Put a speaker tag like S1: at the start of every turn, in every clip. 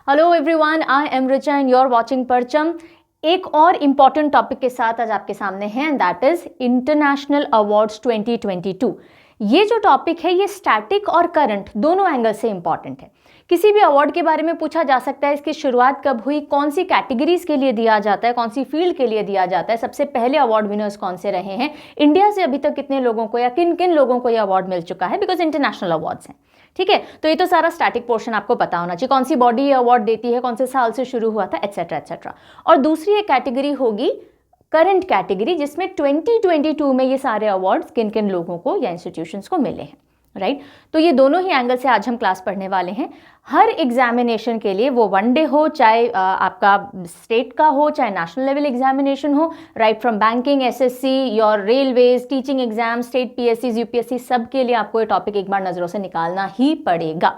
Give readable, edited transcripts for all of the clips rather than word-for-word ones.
S1: Hello everyone, I am Richa and you are watching Parcham. एक और important topic के साथ आज आपके सामने हैं and that is international awards 2022। ये जो टॉपिक है ये स्टैटिक और करंट दोनों एंगल से इंपॉर्टेंट है। किसी भी अवार्ड के बारे में पूछा जा सकता है, इसकी शुरुआत कब हुई, कौन सी कैटेगरीज के लिए दिया जाता है, कौन सी फील्ड के लिए दिया जाता है, सबसे पहले अवार्ड विनर्स कौन से रहे हैं, इंडिया से अभी तक कितने लोगों को या किन किन लोगों को यह अवार्ड मिल चुका है, बिकॉज इंटरनेशनल अवार्ड्स हैं। ठीक है, तो ये तो सारा स्टैटिक पोर्शन आपको पता होना चाहिए, कौन सी बॉडी ये अवार्ड देती है, कौन से साल से शुरू हुआ था, एटसेट्रा एटसेट्रा। और दूसरी एक कैटेगरी होगी करंट कैटेगरी, जिसमें 2022 में ये सारे अवार्ड्स किन किन लोगों को या इंस्टीट्यूशंस को मिले हैं, राइट। तो ये दोनों ही एंगल से आज हम क्लास पढ़ने वाले हैं। हर एग्जामिनेशन के लिए, वो वनडे हो, चाहे आपका स्टेट का हो, चाहे नेशनल लेवल एग्जामिनेशन हो, right from banking, SSC, your railways, teaching exam, state PSC, UPSC, सब के लिए आपको ये टॉपिक एक बार नज़रों से निकालना ही पड़ेगा।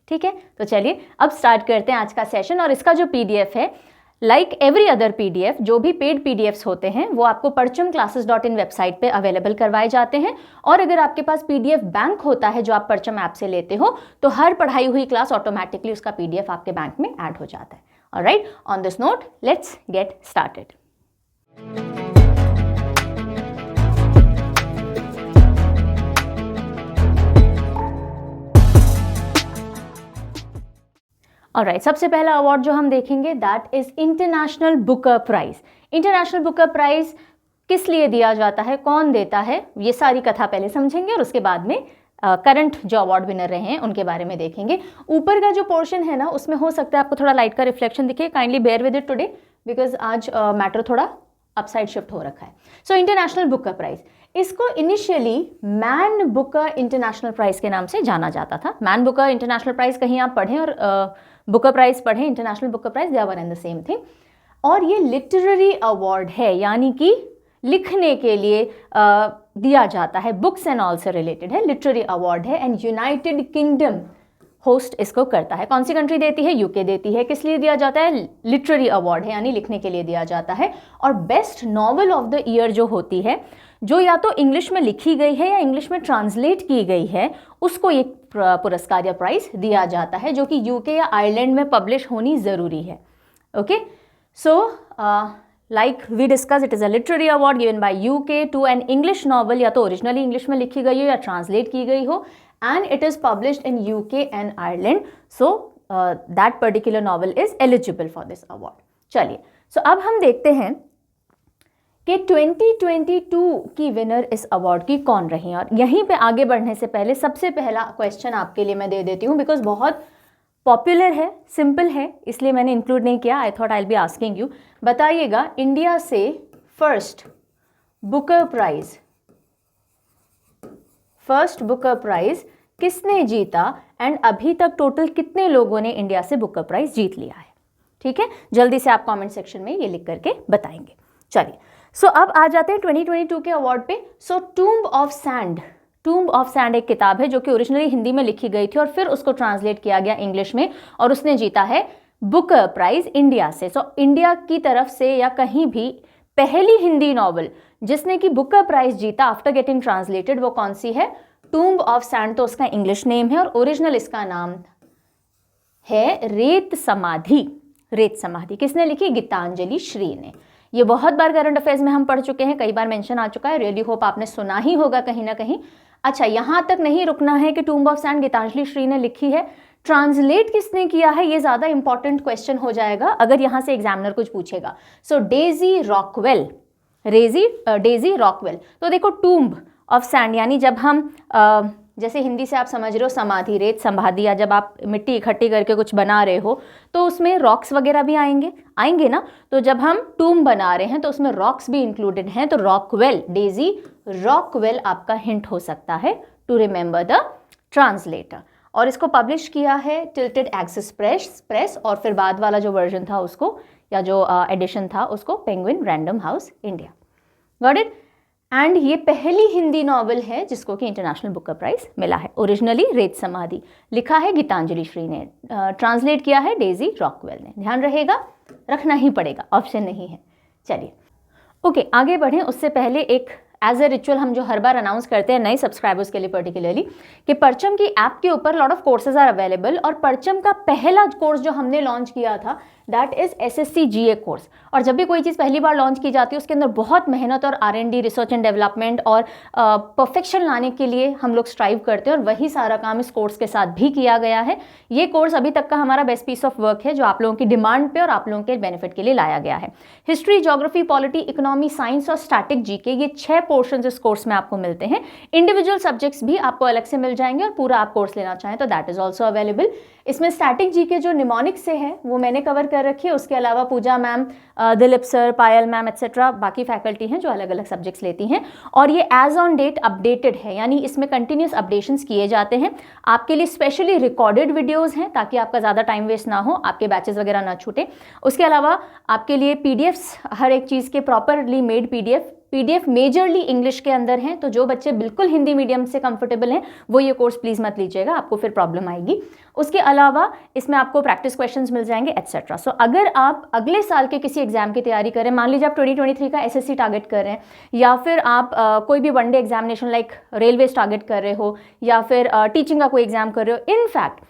S1: ठीक है, तो चलिए अब स्टार्ट करते हैं आज का सेशन। और इसका जो पीडीएफ है, लाइक एवरी अदर पीडीएफ, जो भी पेड पीडीएफ्स होते हैं वो आपको parchamclasses.in वेबसाइट पे अवेलेबल करवाए जाते हैं। और अगर आपके पास पीडीएफ बैंक होता है जो आप परचम ऐप से लेते हो, तो हर पढ़ाई हुई क्लास ऑटोमेटिकली उसका पीडीएफ आपके बैंक में ऐड हो जाता है। Alright, on this note let's get started. Alright, सबसे पहला अवार्ड जो हम देखेंगे that is international Booker prize. International Booker prize किस लिए दिया जाता है, कौन देता है, ये सारी कथा पहले समझेंगे और उसके बाद में करंट जो अवार्ड विनर रहे हैं उनके बारे में देखेंगे। ऊपर का जो पोर्शन है ना, उसमें हो सकता है आपको थोड़ा लाइट का रिफ्लेक्शन दिखे, kindly bear with it today because आज मैटर थोड़ा अपसाइड शिफ्ट हो रखा है। सो इंटरनेशनल बुकर प्राइज, इसको initially Man Booker international prize के नाम से जाना जाता था। मैन बुकर इंटरनेशनल प्राइज कहीं आप पढ़ें और बुकर प्राइज पढ़ें, international Booker prize, they are one and the same thing. और ये लिटरेरी अवार्ड है, यानी कि लिखने के लिए दिया जाता है, बुक्स एंड ऑल से रिलेटेड है, लिटरेरी अवार्ड है एंड यूनाइटेड किंगडम होस्ट इसको करता है। कौन सी कंट्री देती है? यूके देती है। किस लिए दिया जाता है? लिटरेरी अवार्ड है, यानी लिखने के लिए दिया जाता है। और best novel of the year जो होती है, जो या तो इंग्लिश में लिखी गई है या इंग्लिश में ट्रांसलेट की गई है, उसको एक पुरस्कार या प्राइज दिया जाता है, जो कि यूके या आयरलैंड में पब्लिश होनी ज़रूरी है। Okay, so like we discuss, it is a literary award given by UK to an English novel, या तो ओरिजिनली इंग्लिश में लिखी गई हो या ट्रांसलेट की गई हो, and it is published in UK and Ireland, so that particular novel is eligible for this award. चलिए, सो अब हम देखते हैं कि 2022 की विनर इस अवार्ड की कौन रही है। और यहीं पे आगे बढ़ने से पहले सबसे पहला क्वेश्चन आपके लिए मैं दे देती हूँ, बिकॉज बहुत पॉपुलर है, सिंपल है, इसलिए मैंने इंक्लूड नहीं किया। I thought I will be asking you. बताइएगा, इंडिया से फर्स्ट बुकर प्राइज किसने जीता एंड अभी तक टोटल कितने लोगों ने इंडिया से बुकर प्राइज जीत लिया है? ठीक है, जल्दी से आप कमेंट सेक्शन में ये लिख करके बताएंगे। चलिए, सो अब आ जाते हैं 2022 के अवार्ड पे। सो टूम्ब ऑफ सैंड एक किताब है जो कि ओरिजिनली हिंदी में लिखी गई थी और फिर उसको ट्रांसलेट किया गया इंग्लिश में, और उसने जीता है बुकर प्राइज इंडिया से। सो इंडिया की तरफ से या कहीं भी पहली हिंदी नॉवल जिसने कि बुकर प्राइज जीता आफ्टर गेटिंग ट्रांसलेटेड, वो कौन सी है? टूम्ब ऑफ सैंड, तो उसका इंग्लिश नेम है, और ओरिजिनल इसका नाम है रेत समाधि। किसने लिखी? गीतांजलि श्री ने। ये बहुत बार करंट अफेयर्स में हम पढ़ चुके हैं, कई बार मेंशन आ चुका है, रियली होप आपने सुना ही होगा कहीं ना कहीं। अच्छा, यहाँ तक नहीं रुकना है कि tomb of sand Geetanjali Shree ने लिखी है, ट्रांसलेट किसने किया है, ये ज़्यादा इंपॉर्टेंट क्वेश्चन हो जाएगा अगर यहाँ से एग्जामिनर कुछ पूछेगा। सो डेजी रॉकवेल। तो देखो, टूम्ब ऑफ सैंड यानी जब हम जैसे हिंदी से आप समझ रहे हो समाधि, रेत समाधि, या जब आप मिट्टी इकट्ठी करके कुछ बना रहे हो तो उसमें रॉक्स वगैरह भी आएंगे ना। तो जब हम टूम्ब बना रहे हैं तो उसमें रॉक्स भी इंक्लूडेड हैं, तो रॉकवेल, डेजी रॉकवेल आपका हिंट हो सकता है टू रिमेंबर द ट्रांसलेटर। और इसको पब्लिश किया है टिल्टेड एक्सिस प्रेस, और फिर बाद वाला जो वर्जन था उसको, या जो एडिशन था उसको, penguin random house India. Got it? And ये पहली हिंदी नॉवल है जिसको कि इंटरनेशनल बुकर प्राइज मिला है। ओरिजिनली रेत समाधि, लिखा है गीतांजलि श्री ने, ट्रांसलेट किया है डेजी रॉकवेल ने। ध्यान रहेगा, रखना ही पड़ेगा, ऑप्शन नहीं है। चलिए, ओके, आगे बढ़ें उससे पहले एक एज ए रिचुअल हम जो हर बार अनाउंस करते हैं नए सब्सक्राइबर्स के लिए पर्टिकुलरली कि परचम की ऐप के ऊपर lot of courses are available, और परचम का पहला कोर्स जो हमने लॉन्च किया था that is SSC GA course. और जब भी कोई चीज़ पहली बार लॉन्च की जाती है उसके अंदर बहुत मेहनत और R&D, रिसर्च एंड डेवलपमेंट और परफेक्शन लाने के लिए हम लोग स्ट्राइव करते हैं, और वही सारा काम इस कोर्स के साथ भी किया गया है। ये कोर्स अभी तक का हमारा बेस्ट पीस ऑफ वर्क है जो आप लोगों की डिमांड पे और आप लोगों के बेनिफिट के लिए लाया गया है। History, geography, polity, economy, science और स्टैटिक GK, ये 6 पोर्शन इस कोर्स में आपको मिलते हैं। इंडिविजुअल सब्जेक्ट्स भी आपको अलग से मिल जाएंगे, और पूरा आप कोर्स लेना चाहें तो दैट इज ऑल्सो अवेलेबल। इसमें स्टैटिक GK जो निमोनिक से है वो मैंने कवर कर रखी है, उसके अलावा पूजा मैम, दिलीप सर, पायल मैम एट्सेट्रा बाकी फैकल्टी हैं जो अलग अलग सब्जेक्ट्स लेती हैं, और ये एज ऑन डेट अपडेटेड है, यानी इसमें कंटिन्यूस अपडेशंस किए जाते हैं। आपके लिए स्पेशली रिकॉर्डेड वीडियोस हैं ताकि आपका ज़्यादा टाइम वेस्ट ना हो, आपके बैचेस वगैरह ना छूटे। उसके अलावा आपके लिए PDFs, हर एक चीज़ के properly made PDF majorly English के अंदर हैं, तो जो बच्चे बिल्कुल हिंदी मीडियम से कंफर्टेबल हैं वो ये कोर्स प्लीज़ मत लीजिएगा, आपको फिर प्रॉब्लम आएगी। उसके अलावा इसमें आपको प्रैक्टिस क्वेश्चंस मिल जाएंगे एट्सेट्रा। सो अगर आप अगले साल के किसी एग्जाम की तैयारी करें, मान लीजिए आप 2023 का SSC टारगेट कर रहे हैं, या फिर आप कोई भी one day examination like railways target कर रहे हो, या फिर टीचिंग का कोई एग्जाम कर रहे हो, इनफैक्ट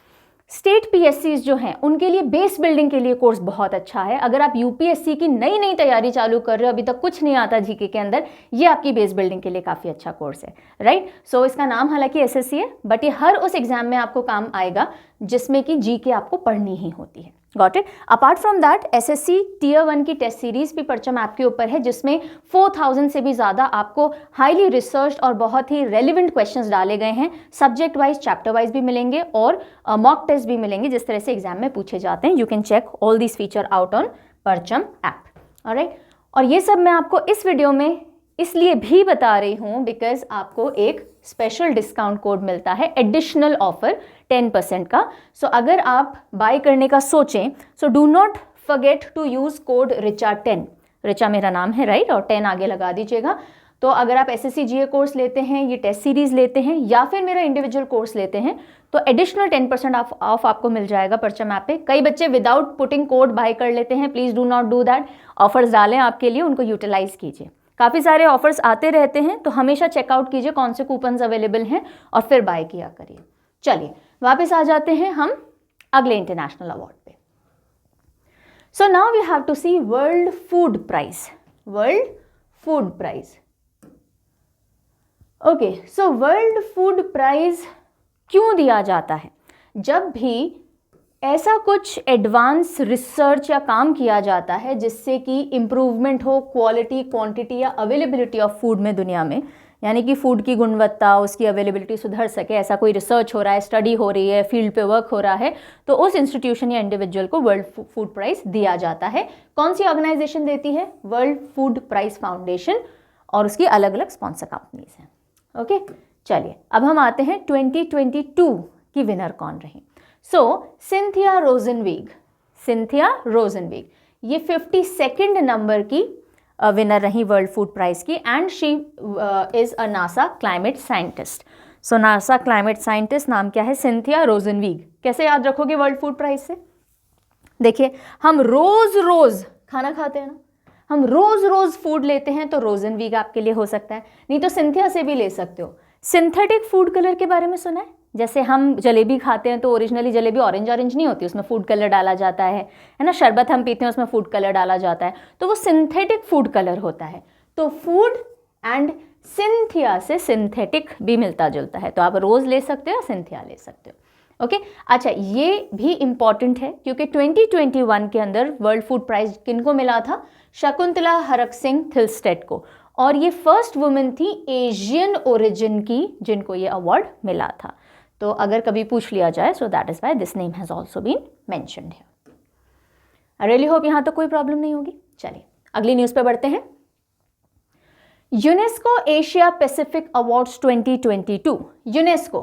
S1: स्टेट PSCs जो हैं उनके लिए बेस बिल्डिंग के लिए कोर्स बहुत अच्छा है। अगर आप UPSC की नई नई तैयारी चालू कर रहे हो, अभी तक कुछ नहीं आता GK के अंदर, ये आपकी बेस बिल्डिंग के लिए काफ़ी अच्छा कोर्स है, राइट। सो इसका नाम हालांकि SSC है, बट ये हर उस एग्जाम में आपको काम आएगा जिसमें कि GK आपको पढ़नी ही होती है। Got it. Apart from that SSC Tier 1 की टेस्ट सीरीज भी परचम ऐप के ऊपर है, जिसमें 4000 से भी ज़्यादा आपको हाईली रिसर्च और बहुत ही रेलिवेंट क्वेश्चंस डाले गए हैं। सब्जेक्ट वाइज, चैप्टर वाइज भी मिलेंगे, और मॉक टेस्ट भी मिलेंगे जिस तरह से एग्जाम में पूछे जाते हैं। You can check all this feature out on Parcham app, alright. और ये सब मैं आपको इस वीडियो में इसलिए भी बता रही हूँ बिकॉज आपको एक स्पेशल डिस्काउंट कोड मिलता है, एडिशनल ऑफर 10% का। सो अगर आप बाय करने का सोचें, so do not forget to use code RICHA10, Richa मेरा नाम है, राइट, और 10 आगे लगा दीजिएगा। तो अगर आप SSC GA कोर्स लेते हैं, ये टेस्ट सीरीज लेते हैं, या फिर मेरा इंडिविजुअल कोर्स लेते हैं, तो एडिशनल 10% ऑफ आपको मिल जाएगा परचम ऐप पे। कई बच्चे विदाउट पुटिंग कोड बाय कर लेते हैं, please do not do that. Offers डालें आपके लिए, उनको यूटिलाइज कीजिए। काफ़ी सारे ऑफर्स आते रहते हैं, तो हमेशा चेकआउट कीजिए कौन से कूपन्स अवेलेबल हैं और फिर बाय किया करिए। चलिए वापस आ जाते हैं हम अगले इंटरनेशनल अवार्ड पे। So now we have to see world food prize. World food prize, okay. So world food prize क्यों दिया जाता है? जब भी ऐसा कुछ एडवांस रिसर्च या काम किया जाता है जिससे कि इम्प्रूवमेंट हो क्वालिटी, क्वांटिटी या अवेलेबिलिटी ऑफ फूड में दुनिया में, यानी कि फूड की गुणवत्ता, उसकी अवेलेबिलिटी सुधर सके, ऐसा कोई रिसर्च हो रहा है, स्टडी हो रही है, फील्ड पे वर्क हो रहा है, तो उस इंस्टीट्यूशन या इंडिविजुअल को वर्ल्ड फूड प्राइज दिया जाता है। कौन सी ऑर्गेनाइजेशन देती है? वर्ल्ड फूड प्राइज फाउंडेशन, और उसकी अलग अलग स्पॉन्सर कंपनीज हैं। ओके, चलिए अब हम आते हैं 2022 की विनर कौन रही। सो सिंथिया रोजनवीग, सिंथिया रोजनवीग ये 52nd नंबर की विनर रही वर्ल्ड फूड प्राइज की, and she is a NASA climate scientist. So NASA climate scientist नाम क्या है? सिंथिया रोजनवीग। कैसे याद रखोगे वर्ल्ड फूड प्राइज से? देखिए, हम रोज रोज खाना खाते हैं ना, हम रोज रोज फूड लेते हैं, तो रोजनवीग आपके लिए हो सकता है, नहीं तो सिंथिया से भी ले सकते हो। सिंथेटिक फूड कलर के बारे में सुना है? जैसे हम जलेबी खाते हैं तो ओरिजिनली जलेबी ऑरेंज ऑरेंज नहीं होती, उसमें फूड कलर डाला जाता है ना। शरबत हम पीते हैं उसमें फूड कलर डाला जाता है, तो वो सिंथेटिक फूड कलर होता है। तो फूड एंड सिंथिया से सिंथेटिक भी मिलता जुलता है, तो आप रोज ले सकते हो, सिंथिया ले सकते हो। ओके, अच्छा, ये भी इम्पॉर्टेंट है क्योंकि 2021 के अंदर वर्ल्ड फूड प्राइज किनको मिला था? शकुंतला हरक सिंह थिल्स्टेड को, और ये फर्स्ट वुमेन थी एशियन ओरिजिन की जिनको ये अवार्ड मिला था। तो अगर कभी पूछ लिया जाए, so that is why this name has also been mentioned here. I really hope यहाँ तो कोई प्रॉब्लम नहीं होगी। चलिए अगली न्यूज़ पे बढ़ते हैं। UNESCO Asia Pacific awards 2022। UNESCO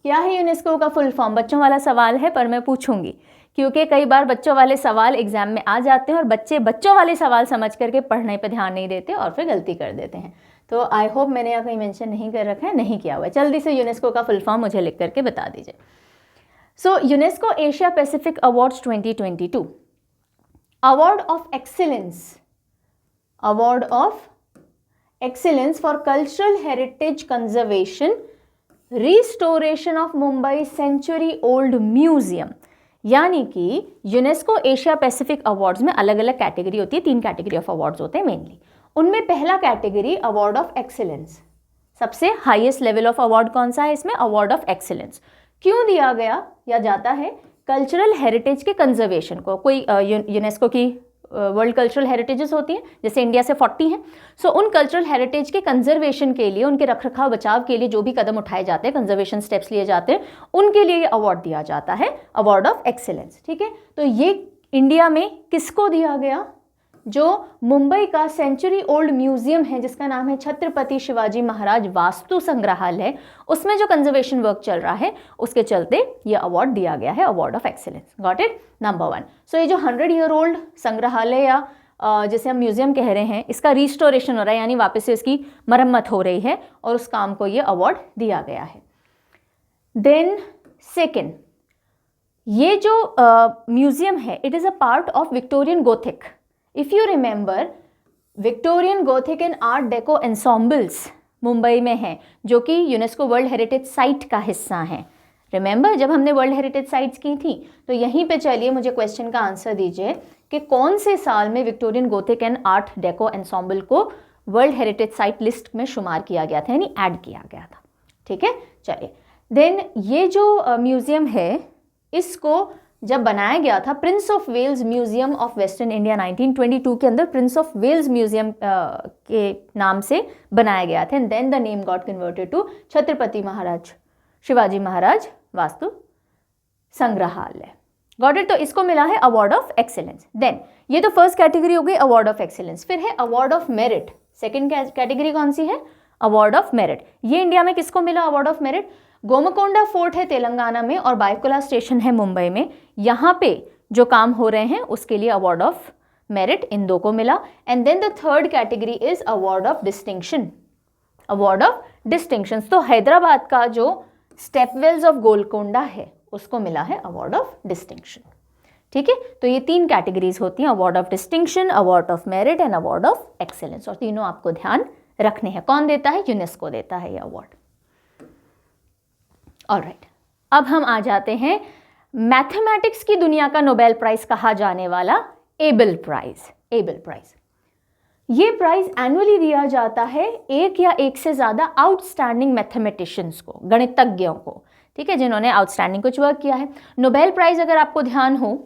S1: क्या है? यूनेस्को का फुल फॉर्म बच्चों वाला सवाल है, पर मैं पूछूंगी क्योंकि कई बार बच्चों वाले सवाल एग्जाम में आ जाते हैं और बच्चे बच्चों वाले सवाल समझ करके पढ़ने पे ध्यान नहीं देते और फिर गलती कर देते हैं। तो आई होप मैंने यहाँ कहीं मेंशन नहीं कर रखा है, नहीं किया हुआ है। जल्दी से यूनेस्को का फुल फॉर्म मुझे लिख करके बता दीजिए। So UNESCO Asia Pacific awards 2022, award of excellence, award of excellence for cultural heritage conservation, restoration of Mumbai century old museum. यानी कि यूनेस्को एशिया पैसिफिक अवार्ड्स में अलग अलग कैटेगरी होती है, 3 कैटेगरी ऑफ अवार्ड्स होते हैं मेनली। उनमें पहला कैटेगरी अवार्ड ऑफ एक्सीलेंस, सबसे हाईएस्ट लेवल ऑफ अवार्ड कौन सा है इसमें? Award of excellence. क्यों दिया गया या जाता है? कल्चरल हेरिटेज के कंजर्वेशन को। कोई यूनेस्को की वर्ल्ड कल्चरल हेरिटेजेस होती हैं, जैसे इंडिया से 40 हैं, सो उन कल्चरल हेरिटेज के कंजर्वेशन के लिए, उनके रखरखाव बचाव के लिए जो भी कदम उठाए जाते हैं, कंजर्वेशन स्टेप्स लिए जाते हैं, उनके लिए अवार्ड दिया जाता है, अवार्ड ऑफ एक्सीलेंस। ठीक है, तो ये इंडिया में किसको दिया गया? जो मुंबई का सेंचुरी ओल्ड म्यूजियम है, जिसका नाम है छत्रपति शिवाजी महाराज वास्तु संग्रहालय, उसमें जो कंजर्वेशन वर्क चल रहा है, उसके चलते ये अवार्ड दिया गया है, award of excellence. Got it? Number 1। सो ये जो 100 ईयर ओल्ड संग्रहालय या जैसे हम म्यूजियम कह रहे हैं, इसका रिस्टोरेशन हो रहा है, यानी वापस से इसकी मरम्मत हो रही है, और उस काम को ये अवार्ड दिया गया है। देन सेकेंड, ये जो म्यूजियम है, it is a part of Victorian Gothic. If you remember, Victorian Gothic and art deco ensembles Mumbai में हैं, जो कि यूनेस्को वर्ल्ड हेरिटेज साइट का हिस्सा हैं। रिमेंबर जब हमने वर्ल्ड हेरिटेज साइट्स की थी, तो यहीं पे चलिए मुझे क्वेश्चन का आंसर दीजिए कि कौन से साल में Victorian Gothic and art deco ensemble को वर्ल्ड हेरिटेज साइट लिस्ट में शुमार किया गया था, यानी ऐड किया गया था। ठीक है, चलिए। देन ये जो म्यूजियम है, इसको जब बनाया गया था, Prince of Wales Museum of Western India 1922 के अंदर प्रिंस ऑफ वेल्स म्यूजियम के नाम से बनाया गया था, and then the name got converted to Chhatrapati Maharaj Shivaji Maharaj Vastu Sangrahalaya. Got it? तो इसको मिला है अवार्ड ऑफ एक्सीलेंस। देन ये तो फर्स्ट कैटेगरी हो गई, अवार्ड ऑफ एक्सीलेंस। फिर है award of merit. Second category कौन सी है? Award of merit. ये इंडिया में किसको मिला अवार्ड ऑफ मेरिट? गोमकोंडा फोर्ट है तेलंगाना में और बायकुला स्टेशन है मुंबई में, यहाँ पे जो काम हो रहे हैं उसके लिए अवार्ड ऑफ मेरिट इन दो को मिला। And then the third category is award of distinction. Award of distinction, तो हैदराबाद का जो स्टेपवेल्स ऑफ गोलकोंडा है, उसको मिला है अवार्ड ऑफ डिस्टिंक्शन। ठीक है, तो ये 3 कैटेगरीज होती हैं, award of distinction, award of merit and award of excellence, और तीनों आपको ध्यान रखने हैं। कौन देता है? यूनेस्को देता है ये अवार्ड। ऑलराइट, अब हम आ जाते हैं मैथमेटिक्स की दुनिया का नोबेल प्राइज कहा जाने वाला एबल प्राइज। एबल प्राइज, ये प्राइज एनुअली दिया जाता है एक या एक से ज़्यादा आउटस्टैंडिंग मैथमेटिशियंस को, गणितज्ञों को, ठीक है, जिन्होंने आउटस्टैंडिंग कुछ वर्क किया है। नोबेल प्राइज अगर आपको ध्यान हो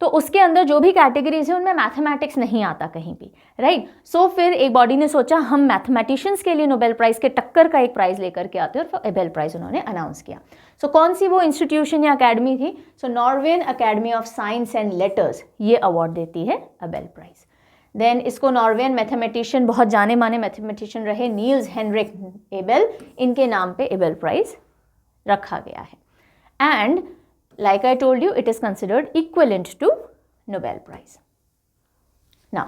S1: तो उसके अंदर जो भी कैटेगरीज है उनमें मैथमेटिक्स नहीं आता कहीं भी, राइट। सो फिर एक बॉडी ने सोचा हम मैथमेटिशियंस के लिए नोबेल प्राइज के टक्कर का एक प्राइज लेकर के आते हैं, और फिर एबेल प्राइज उन्होंने अनाउंस किया। सो कौन सी वो इंस्टीट्यूशन या अकेडमी थी? So Norwegian academy of science and letters ये अवार्ड देती है एबेल प्राइज। देन इसको नॉर्वेजियन मैथमेटिशियन, बहुत जाने माने मैथमेटिशियन रहे नील्स हेनरिक एबेल, इनके नाम पे एबेल प्राइज रखा गया है। And like I told you, it is considered equivalent to Nobel Prize. Now,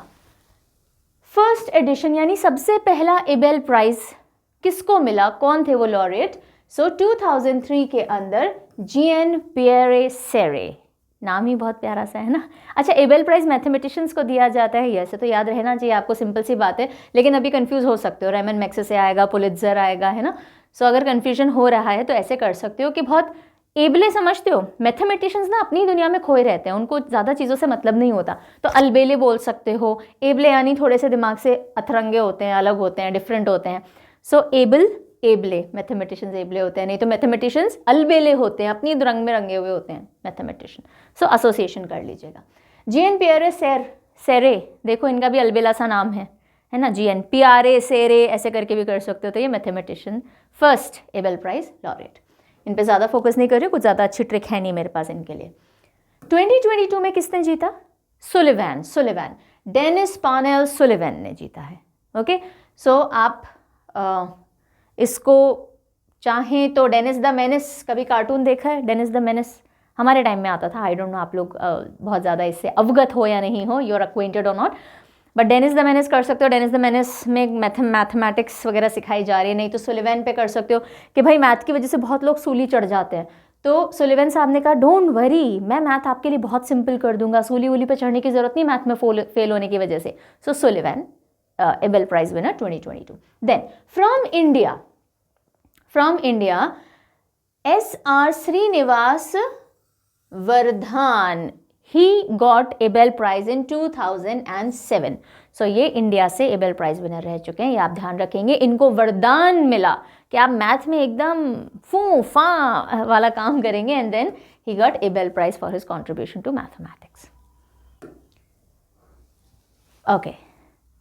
S1: first edition यानी सबसे पहला एबेल प्राइज किसको मिला? कौन थे वो लॉरेट? सो 2003 के अंदर जीएन पियरे सेरे, नाम ही बहुत प्यारा सा है ना। अच्छा, एबेल प्राइज मैथमेटिशियंस को दिया जाता है, ऐसे तो याद रहना चाहिए आपको, सिंपल सी बात है, लेकिन अभी कंफ्यूज हो सकते हो, रेमन मैग्सेसे आएगा, पुलित्जर आएगा, है ना। सो अगर कंफ्यूजन हो रहा है तो ऐसे कर सकते हो कि बहुत एबले समझते हो, मैथमेटिशियंस ना अपनी दुनिया में खोए रहते हैं, उनको ज़्यादा चीज़ों से मतलब नहीं होता, तो अलबेले बोल सकते हो। एबले यानी थोड़े से दिमाग से अथरंगे होते हैं, अलग होते हैं, डिफरेंट होते हैं। सो एबल, एबले, मैथमेटिशियंस एबले होते हैं, नहीं तो मैथमेटिशियंस अलबेले होते हैं, अपनी रंग में रंगे हुए होते हैं मैथमेटिशियन। सो एसोसिएशन कर लीजिएगा। जीएन पियरे सेरे, देखो इनका भी अलबेला सा नाम है ना, जीएन पियरे सेरे, ऐसे करके भी कर सकते हो। तो ये mathematician first Abel prize laureate. इन पे ज़्यादा फोकस नहीं कर रही, कुछ ज़्यादा अच्छी ट्रिक है नहीं मेरे पास इनके लिए। 2022 में किसने जीता? सुलिवान, डेनिस पार्नेल सुलिवान ने जीता है। ओके, सो आप इसको चाहें तो डेनिस द मेनिस, कभी कार्टून देखा है? डेनिस द मेनिस हमारे टाइम में आता था, आई डोंट नो आप लोग बहुत ज़्यादा इससे अवगत हो या नहीं हो, यू आर अक्वेंटेड और not, but Dennis the Menace कर सकते हो। डेनिस द मेनिस में मैथमेटिक्स वगैरह सिखाई जा रही है। नहीं तो सुलिवान पे कर सकते हो कि भाई मैथ की वजह से बहुत लोग सूली चढ़ जाते हैं, तो सुलिवान साहब ने कहा डोंट वरी, मैं मैथ आपके लिए बहुत सिंपल कर दूंगा, सूली वूली पे चढ़ने की ज़रूरत नहीं मैथ में फेल होने की वजह से। सो Sullivan Abel Prize winner 2022. Then from India, S.R. Srinivas Vardhan, he got Abel Prize in 2007. So ये इंडिया से एबेल प्राइज विनर रह चुके हैं, ये आप ध्यान रखेंगे. इनको वरदान मिला कि आप मैथ में एकदम फू फा वाला काम करेंगे, and then he got Abel prize for his contribution to mathematics. Okay,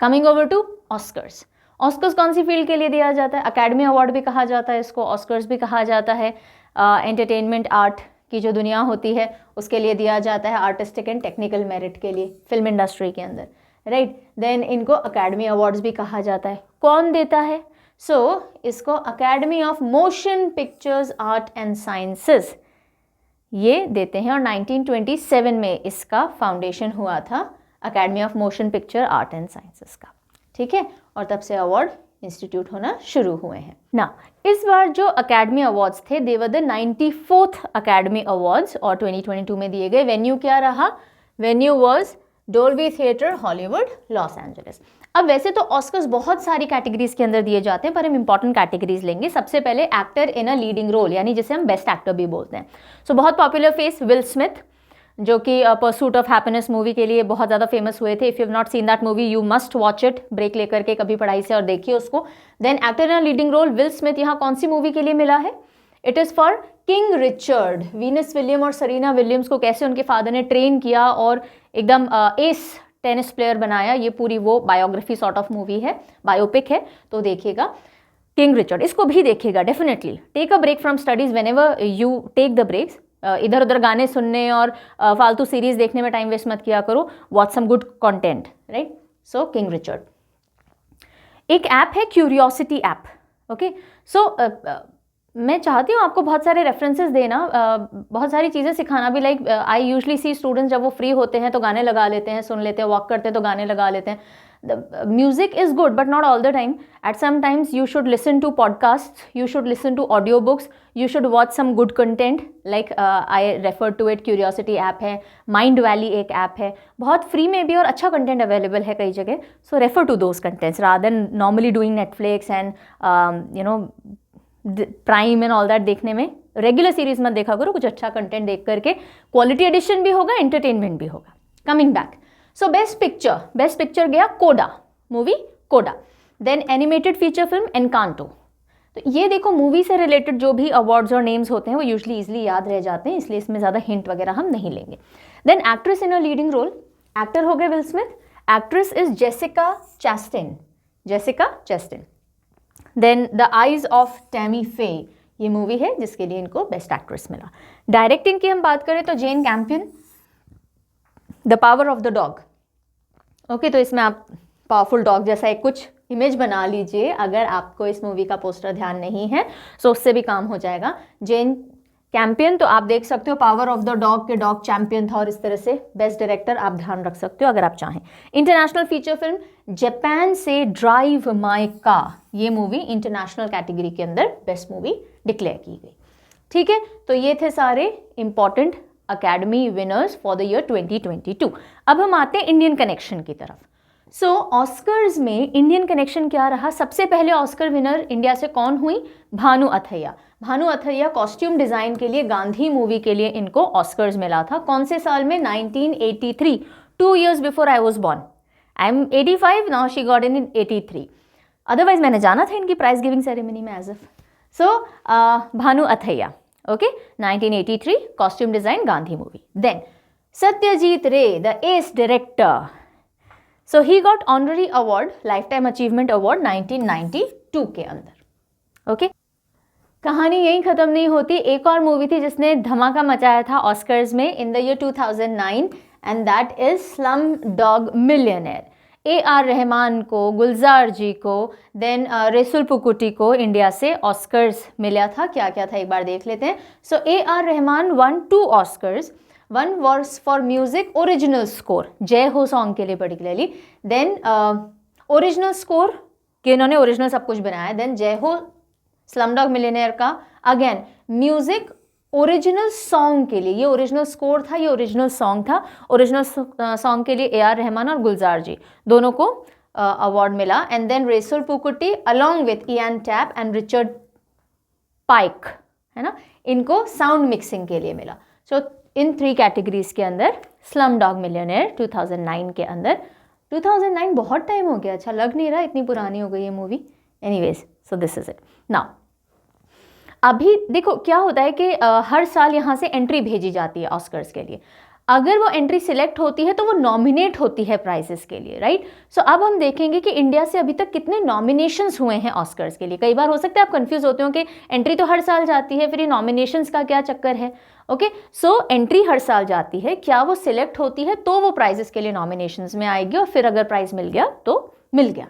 S1: coming over to Oscars. Oscars कौन सी फील्ड के लिए दिया जाता है? अकेडमी अवार्ड भी कहा जाता है इसको, ऑस्कर्स भी कहा जाता है. एंटरटेनमेंट आर्ट की जो दुनिया होती है उसके लिए दिया जाता है, आर्टिस्टिक एंड टेक्निकल मेरिट के लिए फिल्म इंडस्ट्री के अंदर, राइट. देन इनको अकेडमी अवार्ड्स भी कहा जाता है. कौन देता है? इसको academy of motion pictures art and sciences ये देते हैं, और 1927 में इसका फाउंडेशन हुआ था, academy of motion picture art and sciences का. ठीक है, और तब से अवार्ड इंस्टीट्यूट होना शुरू हुए हैं ना. इस बार जो अकेडमी अवार्ड्स थे, they were the 94th academy awards, और 2022 में दिए गए. वेन्यू क्या रहा? Venue was Dolby theatre, Hollywood, Los Angeles. अब वैसे तो ऑस्कर्स बहुत सारी कैटेगरीज के अंदर दिए जाते हैं, पर हम इंपॉर्टेंट कैटेगरीज लेंगे. सबसे पहले actor in a leading role, यानी जिसे हम बेस्ट एक्टर भी बोलते हैं. बहुत पॉपुलर फेस विल स्मिथ, जो कि परसूट ऑफ हैप्पीनेस मूवी के लिए बहुत ज़्यादा फेमस हुए थे. If you have not seen that movie, you must watch it, break लेकर के कभी पढ़ाई से, और देखिए उसको. Then actor in a leading role Will Smith, यहाँ कौन सी मूवी के लिए मिला है? It is for King Richard. Venus William और सरीना विलियम्स को कैसे उनके फादर ने ट्रेन किया और एकदम एस टेनिस प्लेयर बनाया, ये पूरी वो बायोग्राफी सॉर्ट ऑफ मूवी है, बायोपिक है. तो देखिएगा किंग रिचर्ड, इसको भी देखिएगा definitely. Take a break from studies whenever you take the breaks. इधर उधर गाने सुनने और फालतू सीरीज देखने में टाइम वेस्ट मत किया करो. Watch some good content, right. So King Richard. एक ऐप है क्यूरियोसिटी ऐप. ओके, सो मैं चाहती हूँ आपको बहुत सारे रेफरेंसेस देना, बहुत सारी चीज़ें सिखाना भी. Like I usually see students जब वो फ्री होते हैं तो गाने लगा लेते हैं, सुन लेते हैं, वॉक करते हैं तो गाने लगा लेते हैं. Music is good but not all the time. At some times you should listen to podcasts, you should listen to audiobooks, you should watch some good content. Like I referred to it, Curiosity app है, Mind Valley एक app है, बहुत free में भी और अच्छा content available है कई जगह. So refer to those contents rather than normally doing Netflix and you know Prime and all that देखने में. रेगुलर सीरीज मत देखा करो, कुछ अच्छा कंटेंट देख करके क्वालिटी एडिशन भी होगा, एंटरटेनमेंट भी होगा. Coming back, so best picture गया CODA movie, CODA. Then animated feature film Encanto. तो ये देखो, मूवी से रिलेटेड जो भी अवार्ड्स और नेम्स होते हैं वो यूजली इजीली याद रह जाते हैं, इसलिए इसमें ज़्यादा हिंट वगैरह हम नहीं लेंगे. Then actress in a leading role, actor हो गए Will Smith, actress is Jessica Chastain. Then the eyes of Tammy Faye, ये मूवी है जिसके लिए इनको बेस्ट एक्ट्रेस मिला. डायरेक्टिंग की हम बात करें तो Jane Campion, the power of the dog. Okay, तो इसमें आप पावरफुल डॉग जैसा एक कुछ इमेज बना लीजिए. अगर आपको इस मूवी का पोस्टर ध्यान नहीं है तो उससे भी काम हो जाएगा. जेन कैम्पियन, तो आप देख सकते हो पावर ऑफ द डॉग के डॉग चैंपियन था, और इस तरह से बेस्ट डायरेक्टर आप ध्यान रख सकते हो अगर आप चाहें. इंटरनेशनल फीचर फिल्म जापान से ड्राइव माई कार, ये मूवी इंटरनेशनल कैटेगरी के अंदर बेस्ट मूवी डिक्लेयर की गई. ठीक है, तो ये थे सारे important academy winners for the year 2022. अब हम आते हैं इंडियन कनेक्शन की तरफ. सो ऑस्कर्स में इंडियन कनेक्शन क्या रहा? सबसे पहले ऑस्कर विनर इंडिया से कौन हुई? भानु अथैया. भानु अथैया कॉस्ट्यूम डिज़ाइन के लिए गांधी मूवी के लिए इनको ऑस्कर्स मिला था. कौन से साल में? 1983, 2 years before I was born. I am 85, now she got in 83. Otherwise मैंने जाना था इनकी प्राइज गिविंग सेरेमनी में as if. So Bhanu Athaiya, okay, 1983 costume design Gandhi movie. Then Satyajit Ray, the ace director. So he got honorary award, lifetime achievement award 1992 के अंदर. Okay, कहानी यहीं ख़त्म नहीं होती. एक और मूवी थी जिसने धमाका मचाया था ऑस्कर्स में in the year 2009, and that is slum dog millionaire. AR Rahman को, गुलजार जी को, देन रेसुल पुकुटी को इंडिया से ऑस्कर्स मिला था. क्या क्या था एक बार देख लेते हैं. सो AR Rahman one 2 Oscars. One was for music original score, जय हो सॉन्ग के लिए पर्टिकुलरली. देन ओरिजिनल स्कोर कि इन्होंने ओरिजिनल सब कुछ बनाया. देन जय हो स्लमडॉग मिलियनेयर का अगेन म्यूजिक ओरिजिनल सॉन्ग के लिए, ये ओरिजिनल स्कोर था, ये ओरिजिनल सॉन्ग था. ओरिजिनल सॉन्ग के लिए AR रहमान और गुलजार जी दोनों को अवार्ड मिला, and then Resul Pookutty along with Ian Tapp and Richard Pike, है ना, इनको साउंड मिक्सिंग के लिए मिला. सो इन 3 कैटेगरीज के अंदर स्लम डॉग मिलियनेयर 2009 के अंदर. 2009 बहुत टाइम हो गया, अच्छा लग नहीं रहा, इतनी पुरानी हो गई ये movie. Anyways, so this is it. Now अभी देखो क्या होता है कि हर साल यहाँ से एंट्री भेजी जाती है ऑस्कर्स के लिए. अगर वो एंट्री सिलेक्ट होती है तो वो नॉमिनेट होती है प्राइजेस के लिए, राइट. सो अब हम देखेंगे कि इंडिया से अभी तक कितने नॉमिनेशंस हुए हैं ऑस्कर्स के लिए. कई बार हो सकता है आप कंफ्यूज होते हो कि एंट्री तो हर साल जाती है, फिर ये नॉमिनेशंस का क्या चक्कर है. ओके, सो एंट्री हर साल जाती है, क्या वो सिलेक्ट होती है तो वो प्राइजेस के लिए नॉमिनेशंस में आएगी, और फिर अगर प्राइज मिल गया तो मिल गया.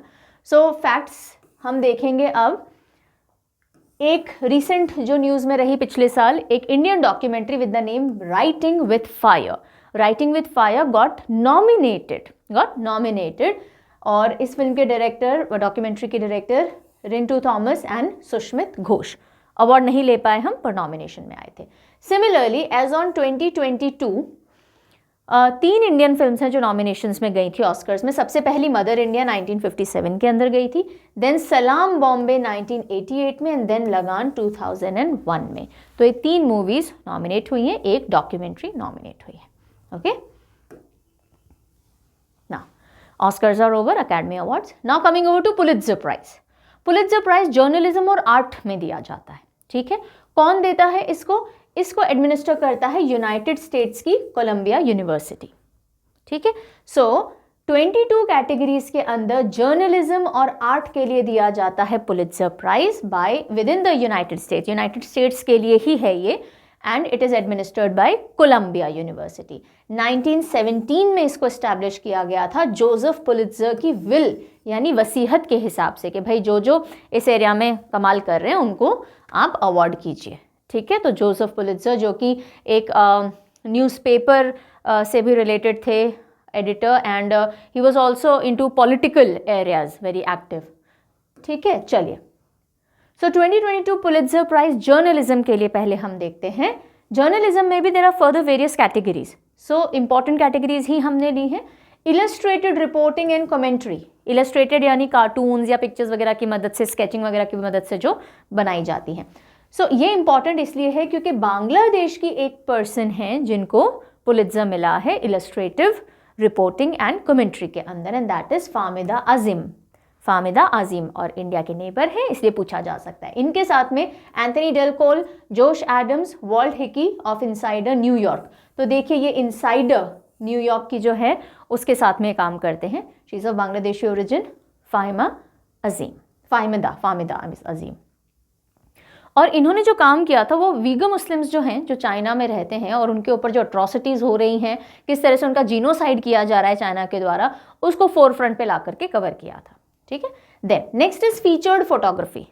S1: सो फैक्ट्स हम देखेंगे अब. एक रिसेंट जो न्यूज़ में रही पिछले साल, एक Indian documentary with the name writing with fire. Writing with fire got nominated, और इस फिल्म के डायरेक्टर, डॉक्यूमेंट्री के director Rintu Thomas and Sushmit Ghosh. Award नहीं ले पाए हम, पर नॉमिनेशन में आए थे. Similarly as on 2022 3 Indian films हैं जो नॉमिनेशंस में गई थी ऑस्कर्स में. सबसे पहली मदर इंडिया 1957 के अंदर गई थी, देन सलाम बॉम्बे 1988 में, एंड देन लगान 2001 में. तो ये 3 मूवीज नॉमिनेट हुई हैं, एक डॉक्यूमेंट्री नॉमिनेट हुई है. Okay, now Oscars are over, academy awards. Now coming over to Pulitzer prize. Pulitzer prize journalism और आर्ट में दिया जाता है. ठीक है, कौन देता है इसको? इसको एडमिनिस्टर करता है यूनाइटेड स्टेट्स की कोलंबिया यूनिवर्सिटी. ठीक है, सो 22 कैटेगरीज के अंदर जर्नलिज्म और आर्ट के लिए दिया जाता है Pulitzer prize by within the United States. United States के लिए ही है ये, and it is administered by Columbia University. 1917 में इसको एस्टैब्लिश किया गया था जोसेफ पुलित्जर की विल यानी वसीहत के हिसाब से कि भाई जो इस एरिया में कमाल कर रहे हैं उनको आप अवार्ड कीजिए. ठीक है, तो जोसेफ पुलित्जर जो कि एक न्यूज़पेपर से भी रिलेटेड थे, editor, and he was also into political areas very active. ठीक है, चलिए. सो 2022 पुलित्जर प्राइज जर्नलिज्म के लिए पहले हम देखते हैं. जर्नलिज्म में भी there are further various categories. So important categories ही हमने ली हैं. Illustrated reporting and commentary. Illustrated यानी कार्टून्स या पिक्चर्स वगैरह की मदद से, स्केचिंग वगैरह की मदद से जो बनाई जाती हैं. सो ये इंपॉर्टेंट इसलिए है क्योंकि बांग्लादेश की एक पर्सन है जिनको पुलित्जर मिला है इलस्ट्रेटिव रिपोर्टिंग एंड कमेंट्री के अंदर, एंड दैट इज फामिदा अजीम. फामिदा अजीम, और इंडिया के नेबर हैं इसलिए पूछा जा सकता है. इनके साथ में Anthony Delcol, Josh Adams, Walt Hickey of Insider New York. तो देखिए ये इनसाइडर न्यूयॉर्क की जो है उसके साथ में काम करते हैं. She is of Bangladeshi origin, Fahima Azim, Fahmida Azim. और इन्होंने जो काम किया था वो वीगर मुस्लिम्स जो हैं, जो चाइना में रहते हैं, और उनके ऊपर जो अट्रॉसिटीज़ हो रही हैं, किस तरह से उनका जीनोसाइड किया जा रहा है चाइना के द्वारा, उसको फोरफ्रंट पे ला करके कवर किया था. ठीक है, then next is featured photography.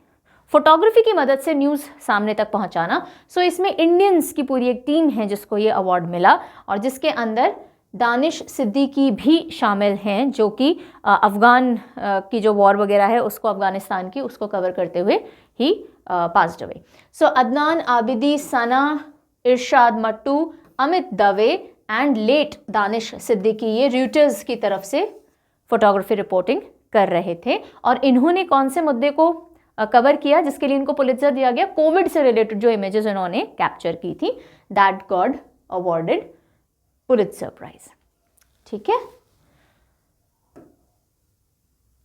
S1: Photography की मदद से न्यूज़ सामने तक पहुंचाना. सो इसमें इंडियंस की पूरी एक टीम है जिसको ये अवार्ड मिला, और जिसके अंदर दानिश सिद्दीकी भी शामिल हैं जो कि अफ़गान की जो वॉर वगैरह है उसको, अफ़गानिस्तान की, उसको कवर करते हुए ही passed away. So Adnan Abidi, Sana, Irshad Mattoo, Amit Dave and late Danish Siddiqui ये रॉयटर्स की तरफ से फोटोग्राफी रिपोर्टिंग कर रहे थे. और इन्होंने कौन से मुद्दे को कवर किया जिसके लिए इनको पुलित्जर दिया गया? कोविड से रिलेटेड जो इमेजेस इन्होंने कैप्चर की थी, that got awarded Pulitzer prize. ठीक है,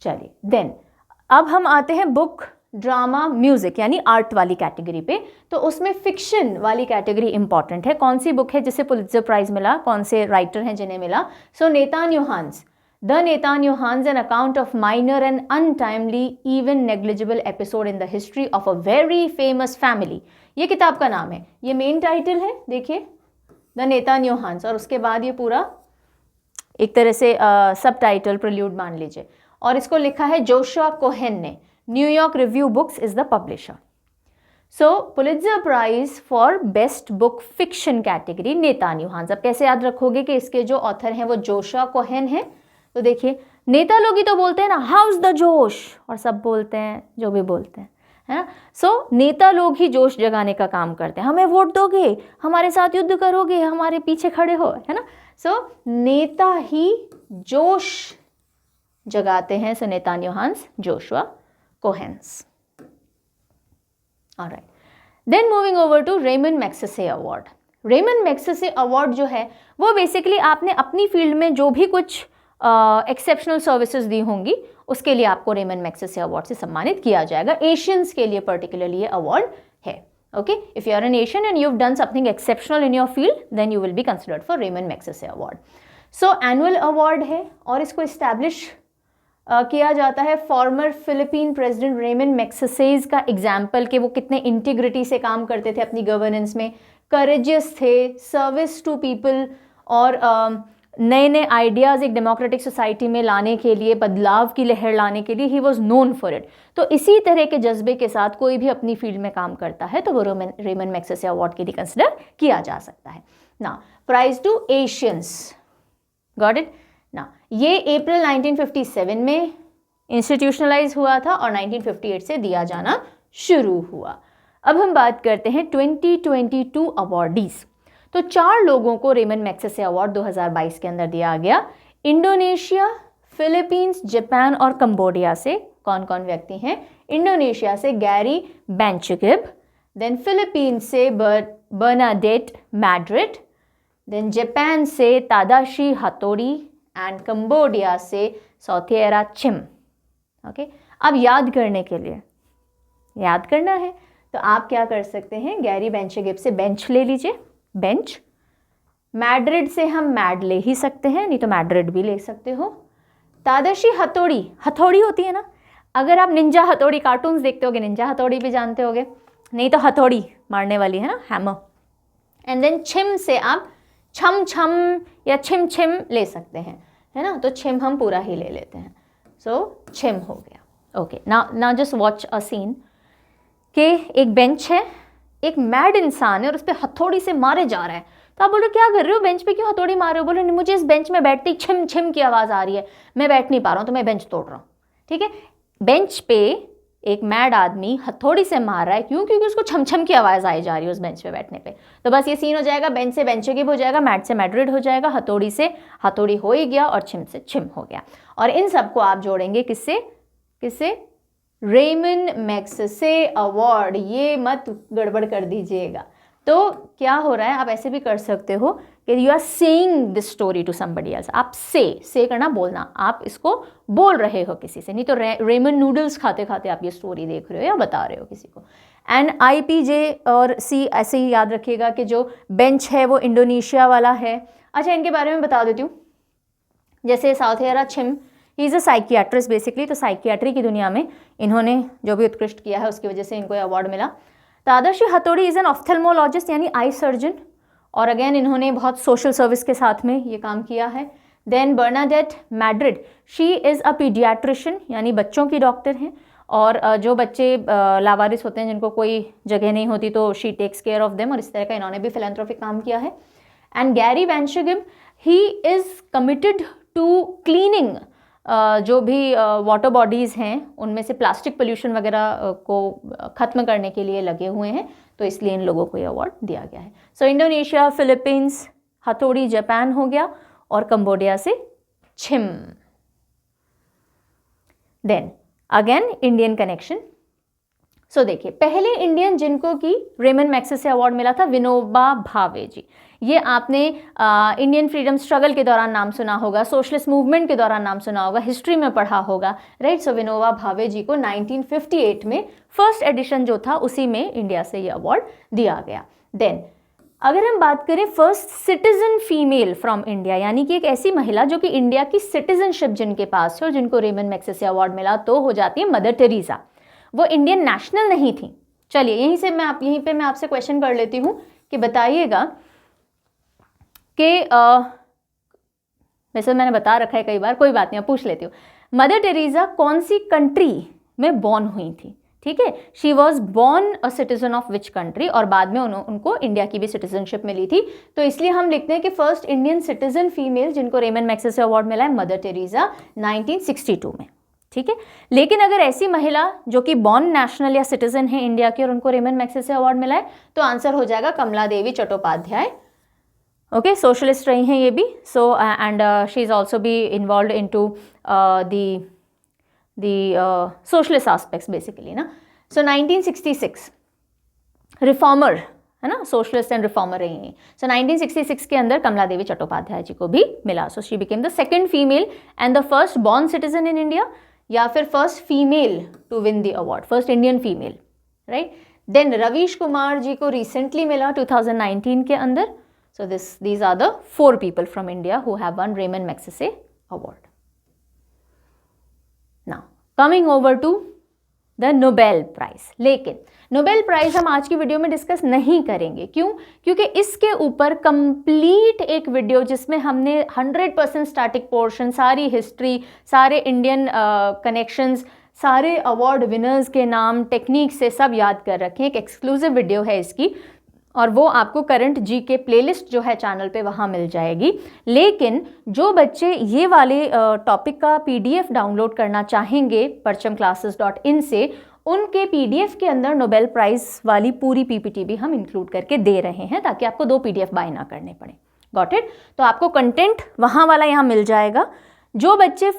S1: चलिए. देन अब हम आते हैं बुक, ड्रामा, म्यूजिक यानी आर्ट वाली कैटेगरी पे. तो उसमें फिक्शन वाली कैटेगरी इंपॉर्टेंट है. कौन सी बुक है जिसे पुलित्जर प्राइज मिला, कौन से राइटर हैं जिन्हें मिला? So Netanyahus, the Netanyahus, an account of minor and untimely even negligible episode in the history of a very famous family. ये किताब का नाम है, ये मेन टाइटल है, देखिए, द नेतान योहान्स, और उसके बाद ये पूरा एक तरह से सब टाइटल प्रिल्यूड मान लीजिए, और इसको लिखा है जोशुआ कोहेन ने. New York review books is the publisher. So Pulitzer prize for best book fiction category Netanyahus. अब कैसे याद रखोगे कि इसके जो ऑथर हैं वो जोशुआ कोहेन है? तो देखिए, नेता लोग ही तो बोलते हैं ना, हाउस द जोश, और सब बोलते हैं जो भी बोलते हैं, है ना. सो नेता लोग ही जोश जगाने का काम करते हैं. हमें वोट दोगे, हमारे साथ युद्ध करोगे, हमारे पीछे खड़े हो, है ना. सो नेता ही जोश जगाते हैं so Netanyahus Joshua Cohens. Alright, then moving over to Ramon Magsaysay award. Ramon Magsaysay award जो है वो बेसिकली आपने अपनी फील्ड में जो भी कुछ एक्सेप्शनल सर्विसेज दी होंगी उसके लिए आपको रेमन मैग्सेसे अवार्ड से सम्मानित किया जाएगा। एशियंस के लिए पर्टिकुलरली ये अवार्ड है। Okay, if you are an Asian and you have done something exceptional in your field then you will be considered for Ramon Magsaysay award. So annual award है और इसको इस्टेब्लिश किया जाता है former Philippine president Ramon Magsaysay's का example कि वो कितने इंटीग्रिटी से काम करते थे अपनी गवर्नेंस में, करेजियस थे, सर्विस टू पीपल और नए नए आइडियाज़ एक डेमोक्रेटिक सोसाइटी में लाने के लिए, बदलाव की लहर लाने के लिए he was known for it. तो इसी तरह के जज्बे के साथ कोई भी अपनी फील्ड में काम करता है तो वो रेमन मैग्सेसे अवार्ड के लिए कंसिडर किया जा सकता है ना। Prize to Asians, got it ना। ये अप्रैल 1957 में इंस्टीट्यूशनलाइज हुआ था और 1958 से दिया जाना शुरू हुआ। अब हम बात करते हैं 2022 अवार्डीज। तो 4 लोगों को रेमन मैग्सेसे अवार्ड 2022 के अंदर दिया गया। इंडोनेशिया, फिलीपींस, जापान और कंबोडिया से कौन कौन व्यक्ति हैं? इंडोनेशिया से गैरी बेंचगिब, देन फिलीपींस से बर्नाडेट मैड्रिड, देन जापान से तादाशी हतोड़ी एंड कंबोडिया से सौथेरा चिम। ओके, अब याद करने के लिए, याद करना है तो आप क्या कर सकते हैं, गैरी बेंचगिब से बेंच ले लीजिए, बेंच। मैड्रिड से हम मैड ले ही सकते हैं, नहीं तो मैड्रिड भी ले सकते हो। तादाशी हथौड़ी, हथौड़ी होती है ना, अगर आप निंजा हथौड़ी कार्टून्स देखते होगे, निंजा हथौड़ी भी जानते होगे, नहीं तो हथौड़ी मारने वाली है ना, हैमर। एंड देन छिम से आप छम छम या छिम छिम ले सकते हैं, है ना, तो छिम हम पूरा ही ले लेते हैं, सो छिम हो गया। Okay, now just watch a scene कि एक बेंच है, एक मैड इंसान है और उस पर हथौड़ी से मारे जा रहा है। तो आप बोलो क्या कर रहे हो, बेंच पे क्यों हथौड़ी मार रहे हो? बोलो मुझे इस बेंच में बैठते ही छिम छिम की आवाज़ आ रही है, मैं बैठ नहीं पा रहा हूँ तो मैं बेंच तोड़ रहा हूँ। ठीक है, बेंच पे एक मैड आदमी हथौड़ी से मार रहा है, क्यों? क्योंकि उसको छम छम की आवाज़ आई जा रही है उस बेंच पे बैठने पे। तो बस ये सीन हो जाएगा, बेंच से बेंचगिब हो जाएगा, मैड से मैड्रिड हो जाएगा, हथौड़ी से हथौड़ी हो ही गया और छिम से छिम हो गया। और इन सबको आप जोड़ेंगे किससे? किससे? Ramon Magsaysay award. ये मत गड़बड़ कर दीजिएगा। तो क्या हो रहा है, आप ऐसे भी कर सकते हो कि you are saying this story to somebody else. आप से करना, बोलना, आप इसको बोल रहे हो किसी से, नहीं तो रेमन नूडल्स खाते खाते आप ये स्टोरी देख रहे हो या बता रहे हो किसी को। एंड IPJ और C ऐसे ही याद रखिएगा कि जो बेंच है वो इंडोनेशिया वाला है। अच्छा, इनके बारे में बता देती हूँ। जैसे Sotheara Chhim, he is a psychiatrist basically, तो साइकियाट्री की दुनिया में इन्होंने जो भी उत्कृष्ट किया है उसकी वजह से इनको अवार्ड मिला। तादाशी हथौड़ी इज़ एन ऑफ्थेल्मोलॉजिस्ट यानी आई सर्जन, और अगेन इन्होंने बहुत सोशल सर्विस के साथ में ये काम किया है। Then Bernadette Madrid, she is a pediatrician यानी बच्चों की डॉक्टर हैं, और जो बच्चे लावारिस होते हैं जिनको कोई जगह नहीं होती तो she takes care of them, और इस तरह का इन्होंने भी फिलैंथ्रोपिक काम किया है। And Gary Bencheghib, he is committed to cleaning जो भी वाटर बॉडीज़ हैं उनमें से प्लास्टिक पोल्यूशन वगैरह को ख़त्म करने के लिए लगे हुए हैं, तो इसलिए इन लोगों को ये अवार्ड दिया गया है। So Indonesia, Philippines, Hattori Japan हो गया, और कंबोडिया से Chhim. Then again Indian connection. So देखिए, पहले इंडियन जिनको कि रेमन मैग्सेसे अवार्ड मिला था विनोबा भावे जी। ये आपने इंडियन फ्रीडम स्ट्रगल के दौरान नाम सुना होगा, सोशलिस्ट मूवमेंट के दौरान नाम सुना होगा, हिस्ट्री में पढ़ा होगा, राइट। सो विनोबा भावे जी को 1958 में फर्स्ट एडिशन जो था उसी में इंडिया से ये अवार्ड दिया गया। देन अगर हम बात करें first citizen female from India, यानी कि एक ऐसी महिला जो कि इंडिया की सिटीजनशिप जिनके पास है और जिनको रेमन मैग्सेसे अवार्ड मिला, तो हो जाती है मदर टेरेसा। वो इंडियन नेशनल नहीं थी। चलिए यहीं पे मैं आपसे क्वेश्चन कर लेती हूँ कि बताइएगा कि वैसे मैंने बता रखा है कई बार, कोई बात नहीं, मैं पूछ लेती हूँ। मदर टेरेसा कौन सी कंट्री में बॉर्न हुई थी? ठीक है, she was born a citizen of which country, और बाद में उनको इंडिया की भी सिटीजनशिप मिली थी। तो इसलिए हम लिखते हैं कि फर्स्ट इंडियन सिटीजन फीमेल जिनको रेमन मैग्सेसे अवार्ड मिला है मदर टेरेसा 1962 में। ठीक है, लेकिन अगर ऐसी महिला जो कि बॉर्न नेशनल या सिटीजन है इंडिया की और उनको रेमन मैग्सेसे अवार्ड मिला है, तो आंसर हो जाएगा कमला देवी चट्टोपाध्याय। ओके, सोशलिस्ट रही हैं ये भी. So and she is also be involve in to the socialist aspects basically ना. So 1966 रिफॉर्मर है ना, सोशलिस्ट एंड रिफॉर्मर रही हैं. सो 1966 के अंदर कमला देवी चट्टोपाध्याय जी को भी मिला. So she became the second female and the first born citizen in India, या फिर first female to win the award, first Indian female, right. Then Ravish Kumar ji को रिसेंटली मिला 2019 के अंदर. So these are the 4 people from India who have won Raymond Magsaysay Award. Now coming over to the Nobel Prize. लेकिन Nobel prize हम आज की video में discuss नहीं करेंगे. क्यों? क्योंकि इसके ऊपर कंप्लीट एक वीडियो जिसमें हमने 100% स्टैटिक पोर्शन, सारी हिस्ट्री, सारे इंडियन कनेक्शंस, सारे अवार्ड विनर्स के नाम, टेक्निक से सब याद कर रखे हैं. एक एक्सक्लूसिव वीडियो है इसकी, और वो आपको करंट जी के प्लेलिस्ट जो है चैनल पे वहाँ मिल जाएगी. लेकिन जो बच्चे ये वाले टॉपिक का PDF डाउनलोड करना चाहेंगे parchamclasses.in से, उनके PDF के अंदर नोबेल प्राइज़ वाली पूरी PPT भी हम इंक्लूड करके दे रहे हैं, ताकि आपको 2 PDF बाय ना करने पड़े. Got it? तो आपको कंटेंट वहाँ वाला यहाँ मिल जाएगा. जो बच्चे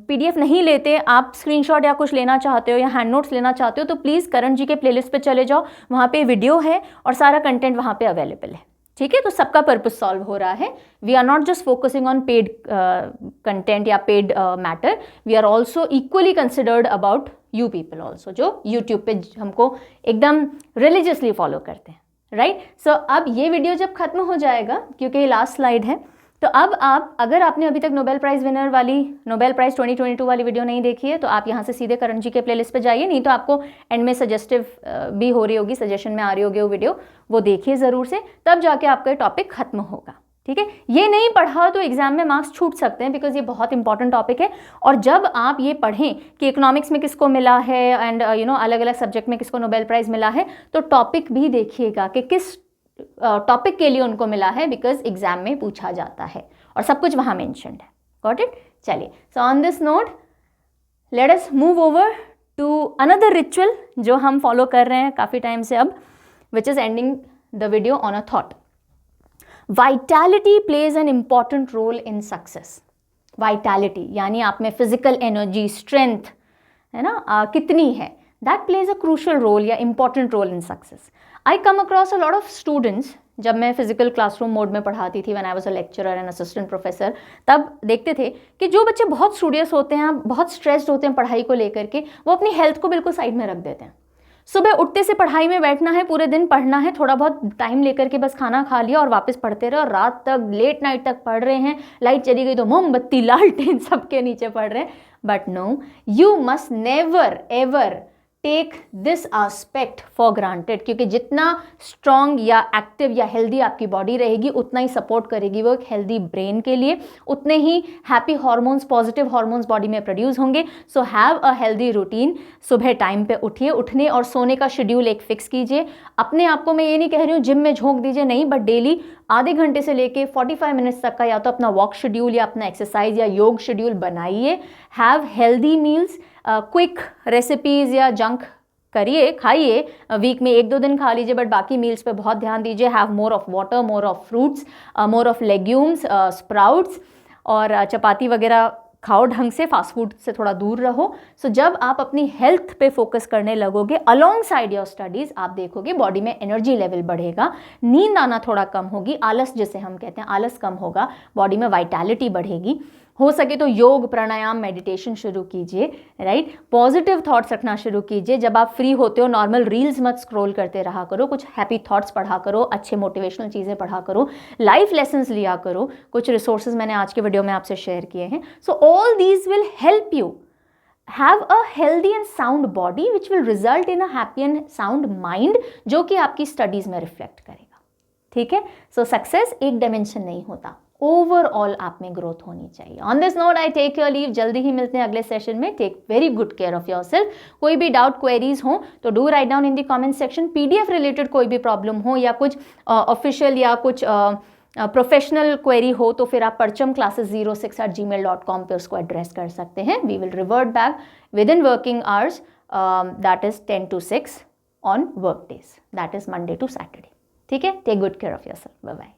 S1: PDF नहीं लेते, आप स्क्रीनशॉट या कुछ लेना चाहते हो या हैंड नोट्स लेना चाहते हो, तो प्लीज़ करण जी के प्लेलिस्ट पे चले जाओ. वहाँ पे वीडियो है और सारा कंटेंट वहाँ पे अवेलेबल है. ठीक है, तो सबका पर्पस सॉल्व हो रहा है. We are not just focusing on paid content या paid matter, we are also equally considered about you people also, जो यूट्यूब पे हमको एकदम रिलीजियसली फॉलो करते हैं, राइट. सो अब ये वीडियो जब खत्म हो जाएगा, क्योंकि ये लास्ट स्लाइड है, तो अब आप, अगर आपने अभी तक नोबेल प्राइज़ विनर वाली, नोबेल प्राइज़ 2022 वाली वीडियो नहीं देखी है, तो आप यहाँ से सीधे करण जी के प्लेलिस्ट पे जाइए. नहीं तो आपको एंड में सजेस्टिव भी हो रही होगी, सजेशन में आ रही होगी वो वीडियो, वो देखिए ज़रूर से, तब जाके आपका टॉपिक खत्म होगा. ठीक है, ये नहीं पढ़ा तो एग्जाम में मार्क्स छूट सकते हैं, बिकॉज ये बहुत इंपॉर्टेंट टॉपिक है. और जब आप ये पढ़ें कि इकोनॉमिक्स में किसको मिला है एंड अलग अलग सब्जेक्ट में किसको नोबेल प्राइज़ मिला है, तो टॉपिक भी देखिएगा कि किस टॉपिक के लिए उनको मिला है, बिकॉज एग्जाम में पूछा जाता है और सब कुछ वहाँ मेंशन्ड है. Got it? चलिए, so on this note let us move over to another ritual जो हम फॉलो कर रहे हैं काफ़ी टाइम से अब, which is ending the video on a thought. Vitality plays an important role in success. Vitality यानी आप में फिजिकल एनर्जी, स्ट्रेंथ है ना, कितनी है, that plays a crucial role या important role in success. I come across a lot of students, जब मैं फिजिकल क्लासरूम मोड में पढ़ाती थी, when I was a lecturer and assistant professor, तब देखते थे कि जो बच्चे बहुत स्टूडियस होते हैं, बहुत स्ट्रेस्ड होते हैं पढ़ाई को लेकर के, वो अपनी हेल्थ को बिल्कुल साइड में रख देते हैं. सुबह उठते से पढ़ाई में बैठना है, पूरे दिन पढ़ना है, थोड़ा बहुत टाइम लेकर के बस खाना खा लिया और वापस पढ़ते रहे, और रात तक लेट नाइट तक पढ़ रहे हैं. लाइट चली गई तो मोमबत्ती, लालटेन सबके नीचे पढ़ रहे हैं. But no, you must never ever take this aspect for granted, क्योंकि जितना स्ट्रॉन्ग या एक्टिव या हेल्दी आपकी बॉडी रहेगी, उतना ही सपोर्ट करेगी वो एक हेल्दी ब्रेन के लिए, उतने ही happy hormones, positive hormones body में प्रोड्यूस होंगे. So have a healthy routine. सुबह टाइम पे उठिए, उठने और सोने का शेड्यूल एक फिक्स कीजिए. अपने आप को मैं ये नहीं कह रही हूँ जिम में झोंक दीजिए, नहीं, बट डेली आधे घंटे से लेके 45 मिनट्स तक का या तो अपना वॉक शेड्यूल या अपना एक्सरसाइज या योग शेड्यूल बनाइए. Have healthy meals, quick recipes या जंक करिए, खाइए, वीक में 1-2 दिन खा लीजिए, बट बाकी मील्स पे बहुत ध्यान दीजिए. Have more of water, more of fruits, more of legumes, sprouts, और चपाती वगैरह खाओ ढंग से, फास्ट फूड से थोड़ा दूर रहो. सो जब आप अपनी हेल्थ पे फोकस करने लगोगे अलॉन्ग साइड योर स्टडीज़, आप देखोगे बॉडी में एनर्जी लेवल बढ़ेगा, नींद आना थोड़ा कम होगी, आलस जिसे हम कहते हैं, आलस कम होगा, बॉडी में वाइटैलिटी बढ़ेगी. हो सके तो योग, प्राणायाम, मेडिटेशन शुरू कीजिए, राइट. पॉजिटिव थॉट्स रखना शुरू कीजिए. जब आप फ्री होते हो, नॉर्मल रील्स मत स्क्रॉल करते रहा करो, कुछ हैप्पी थॉट्स पढ़ा करो, अच्छे मोटिवेशनल चीज़ें पढ़ा करो, लाइफ लेसन्स लिया करो. कुछ रिसोर्सेज मैंने आज के वीडियो में आपसे शेयर किए हैं. So all these will help you have a healthy and sound body which will result in a happy and sound mind, जो कि आपकी स्टडीज़ में रिफ्लेक्ट करेगा. ठीक है, सो सक्सेस एक डायमेंशन नहीं होता, ओवरऑल आप में ग्रोथ होनी चाहिए. On this note I take your leave. जल्दी ही मिलते हैं अगले सेशन में. Take very good care of your self. कोई भी डाउट, क्वेरीज हो तो do write down in the comment section. PDF related कोई भी प्रॉब्लम हो या कुछ ऑफिशियल या कुछ प्रोफेशनल क्वेरी हो, तो फिर आप parchamclasses06@gmail.com पे उसको एड्रेस कर सकते हैं. We will revert back with in working hours, that is 10 to 6 on work days, that is Monday to Saturday. ठीक है, take good care of your self. Bye bye.